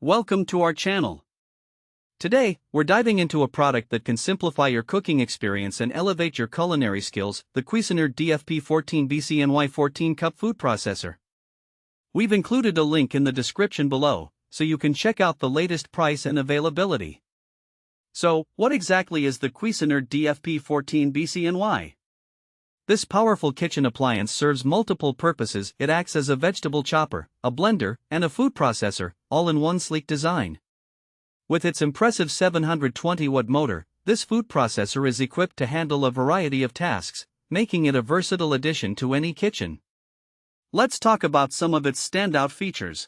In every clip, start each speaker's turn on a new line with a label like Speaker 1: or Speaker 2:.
Speaker 1: Welcome to our channel. Today, we're diving into a product that can simplify your cooking experience and elevate your culinary skills, the Cuisinart DFP-14BCNY 14-cup food processor. We've included a link in the description below, so you can check out the latest price and availability. So, what exactly is the Cuisinart DFP-14BCNY? This powerful kitchen appliance serves multiple purposes. It acts as a vegetable chopper, a blender, and a food processor, all in one sleek design. With its impressive 720-watt motor, this food processor is equipped to handle a variety of tasks, making it a versatile addition to any kitchen. Let's talk about some of its standout features.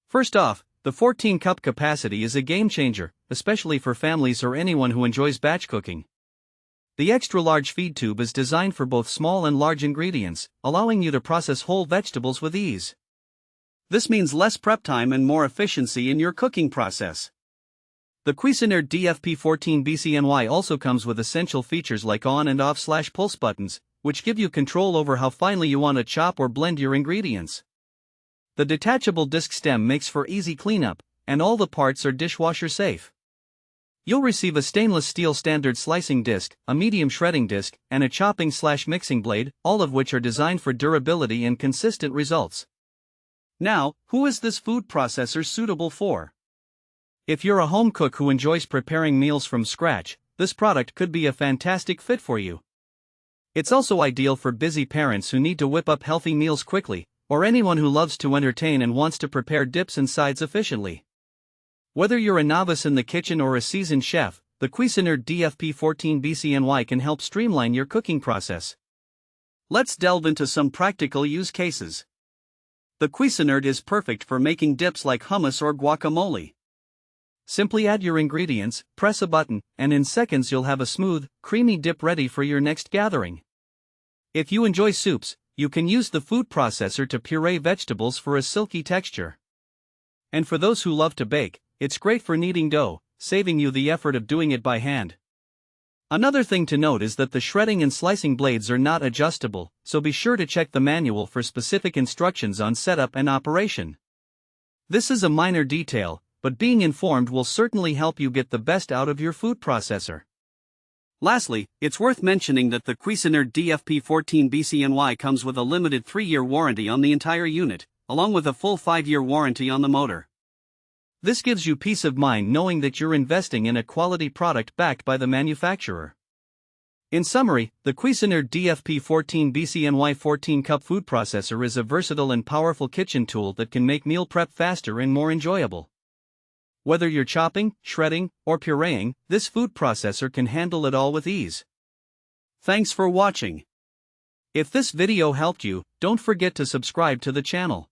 Speaker 1: First off, the 14-cup capacity is a game-changer, especially for families or anyone who enjoys batch cooking. The extra-large feed tube is designed for both small and large ingredients, allowing you to process whole vegetables with ease. This means less prep time and more efficiency in your cooking process. The Cuisinart DFP-14BCNY also comes with essential features like on and off/pulse buttons, which give you control over how finely you want to chop or blend your ingredients. The detachable disc stem makes for easy cleanup, and all the parts are dishwasher-safe. You'll receive a stainless steel standard slicing disc, a medium shredding disc, and a chopping/mixing blade, all of which are designed for durability and consistent results. Now, who is this food processor suitable for? If you're a home cook who enjoys preparing meals from scratch, this product could be a fantastic fit for you. It's also ideal for busy parents who need to whip up healthy meals quickly, or anyone who loves to entertain and wants to prepare dips and sides efficiently. Whether you're a novice in the kitchen or a seasoned chef, the Cuisinart DFP-14BCNY can help streamline your cooking process. Let's delve into some practical use cases. The Cuisinart is perfect for making dips like hummus or guacamole. Simply add your ingredients, press a button, and in seconds you'll have a smooth, creamy dip ready for your next gathering. If you enjoy soups, you can use the food processor to puree vegetables for a silky texture. And for those who love to bake, it's great for kneading dough, saving you the effort of doing it by hand. Another thing to note is that the shredding and slicing blades are not adjustable, so be sure to check the manual for specific instructions on setup and operation. This is a minor detail, but being informed will certainly help you get the best out of your food processor. Lastly, it's worth mentioning that the Cuisinart DFP-14BCNY comes with a limited 3-year warranty on the entire unit, along with a full 5-year warranty on the motor. This gives you peace of mind knowing that you're investing in a quality product backed by the manufacturer. In summary, the Cuisinart DFP-14BCNY 14-cup food processor is a versatile and powerful kitchen tool that can make meal prep faster and more enjoyable. Whether you're chopping, shredding, or pureeing, this food processor can handle it all with ease. Thanks for watching. If this video helped you, don't forget to subscribe to the channel.